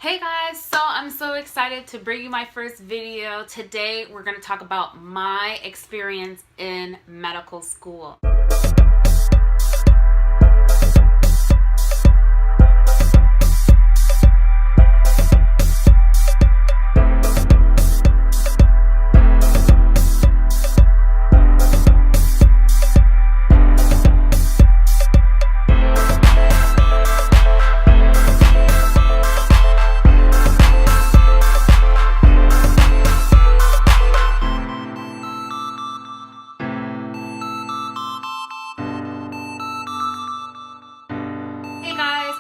Hey guys, so I'm so excited to bring you my first video. Today we're going to talk about my experience in medical school.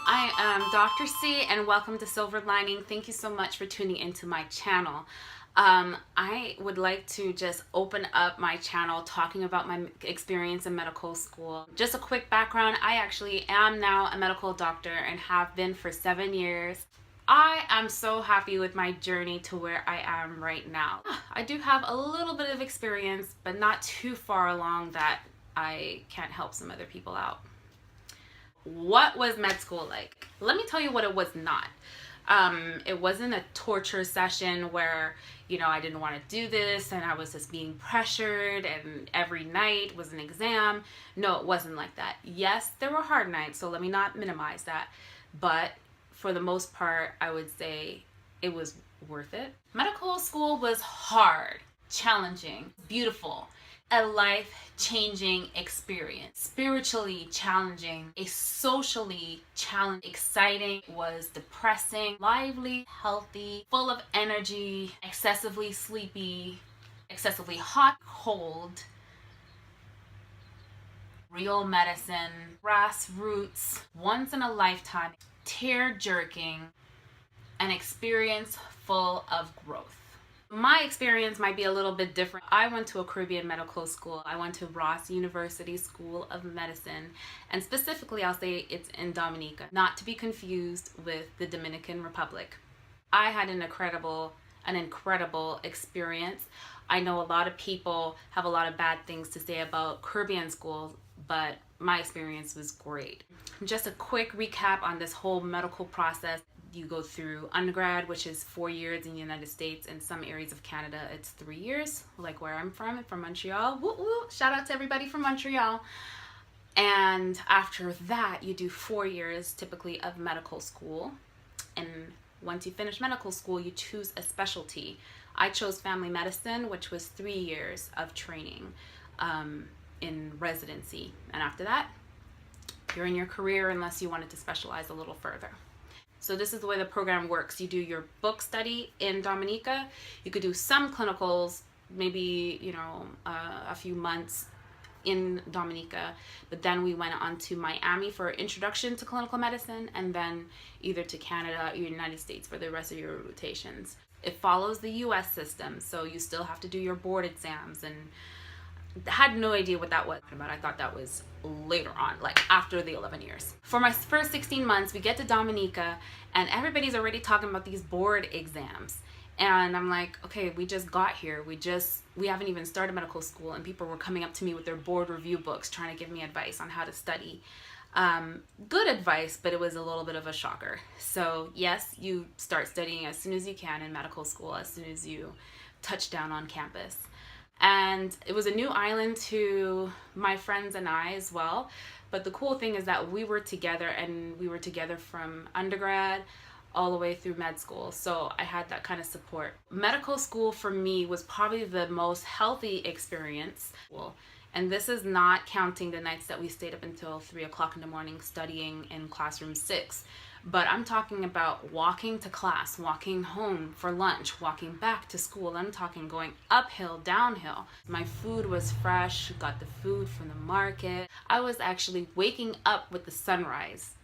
I am Dr. C and welcome to Silver Lining. Thank you so much for tuning into my channel. I would like to just open up my channel talking about my experience in medical school. Just a quick background, I actually am now a medical doctor and have been for 7 years. I am so happy with my journey to where I am right now. I do have a little bit of experience, but not too far along that I can't help some other people out. What was med school like? Let me tell you what it was not. It wasn't a torture session where, I didn't want to do this and I was just being pressured and every night was an exam. No, it wasn't like that. Yes, there were hard nights, so let me not minimize that. But for the most part, I would say it was worth it. Medical school was hard, challenging, beautiful. A life-changing experience, spiritually challenging, a socially challenging, exciting, was depressing, lively, healthy, full of energy, excessively sleepy, excessively hot, cold, real medicine, grassroots, once in a lifetime, tear-jerking, an experience full of growth. My experience might be a little bit different. I went to a Caribbean medical school. I went to Ross University School of Medicine, and specifically I'll say it's in Dominica, not to be confused with the Dominican Republic. I had an incredible experience. I know a lot of people have a lot of bad things to say about Caribbean schools, but my experience was great. Just a quick recap on this whole medical process. You go through undergrad, which is 4 years in the United States. In some areas of Canada, it's 3 years, like where I'm from Montreal. Woo woo! Shout out to everybody from Montreal. And after that, you do 4 years typically of medical school. And once you finish medical school, you choose a specialty. I chose family medicine, which was 3 years of training in residency. And after that, you're in your career unless you wanted to specialize a little further. So this is the way the program works. You do your book study in Dominica. You could do some clinicals, maybe, a few months in Dominica. But then we went on to Miami for introduction to clinical medicine, and then either to Canada or United States for the rest of your rotations. It follows the US system, so you still have to do your board exams, and had no idea what that was about. I thought that was later on, like after the 11 years. For my first 16 months, we get to Dominica and everybody's already talking about these board exams. And I'm like, okay, we just got here. We haven't even started medical school, and people were coming up to me with their board review books trying to give me advice on how to study. Good advice, but it was a little bit of a shocker. So yes, you start studying as soon as you can in medical school, as soon as you touch down on campus. And it was a new island to my friends and I as well. But the cool thing is that we were together, and we were together from undergrad all the way through med school. So I had that kind of support. Medical school for me was probably the most healthy experience. And this is not counting the nights that we stayed up until 3 o'clock in the morning studying in classroom 6. But I'm talking about walking to class, walking home for lunch, walking back to school. I'm talking going uphill, downhill. My food was fresh, got the food from the market. I was actually waking up with the sunrise.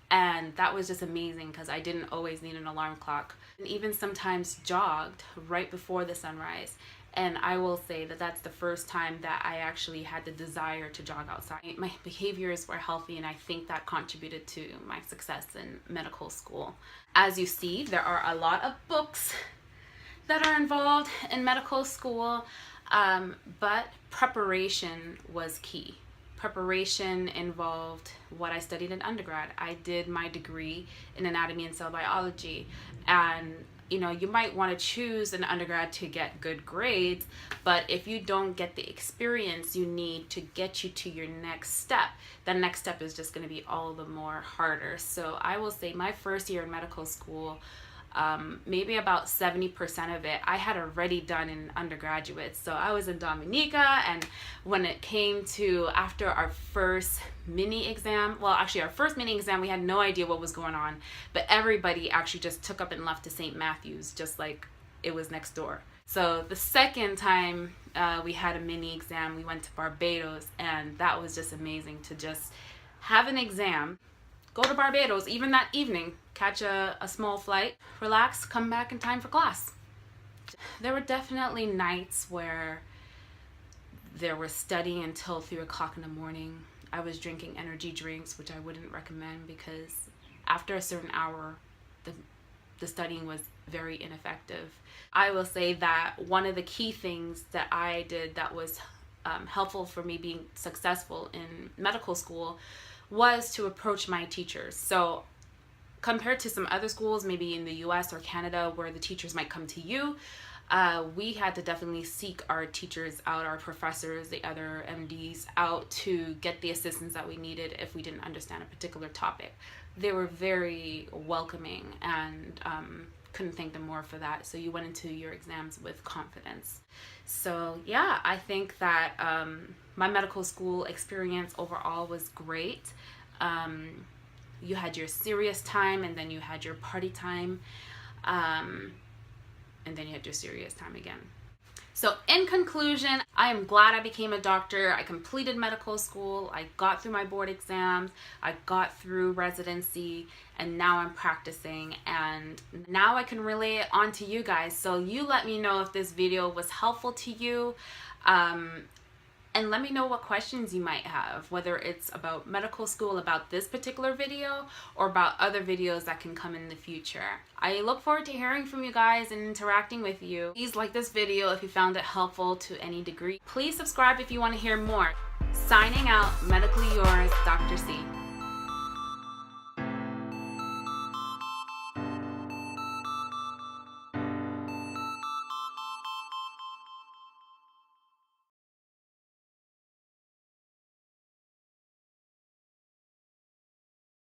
And that was just amazing because I didn't always need an alarm clock. And even sometimes jogged right before the sunrise. And I will say that that's the first time that I actually had the desire to jog outside. My behaviors were healthy, and I think that contributed to my success in medical school. As you see, there are a lot of books that are involved in medical school, but preparation was key. preparation involved what I studied in undergrad. I did my degree in anatomy and cell biology, and you know, you might want to choose an undergrad to get good grades, but if you don't get the experience you need to get you to your next step, the next step is just going to be all the more harder. So I will say my first year in medical school, maybe about 70% of it I had already done in undergraduate. So I was in Dominica, and when it came to after our first mini exam, well, actually our first mini exam, we had no idea what was going on, but everybody actually just took up and left to St. Matthews, just like it was next door. So the second time we had a mini exam, we went to Barbados, and that was just amazing to just have an exam, go to Barbados even that evening, catch a small flight, relax, come back in time for class. There were definitely nights where there was studying until 3 o'clock in the morning. I was drinking energy drinks, which I wouldn't recommend, because after a certain hour, the studying was very ineffective. I will say that one of the key things that I did that was helpful for me being successful in medical school was to approach my teachers. So compared to some other schools, maybe in the US or Canada, where the teachers might come to you, we had to definitely seek our teachers out, our professors, the other MDs out, to get the assistance that we needed if we didn't understand a particular topic. They were very welcoming, and couldn't thank them more for that. So you went into your exams with confidence. So yeah, I think that my medical school experience overall was great. You had your serious time, and then you had your party time, and then you had your serious time again. So in conclusion, I am glad I became a doctor. I completed medical school, I got through my board exams, I got through residency, and now I'm practicing, and now I can relay it on to you guys. So you let me know if this video was helpful to you, and let me know what questions you might have, whether it's about medical school, about this particular video, or about other videos that can come in the future. I look forward to hearing from you guys and interacting with you. Please like this video if you found it helpful to any degree. Please subscribe if you want to hear more. Signing out, medically yours, Dr. C.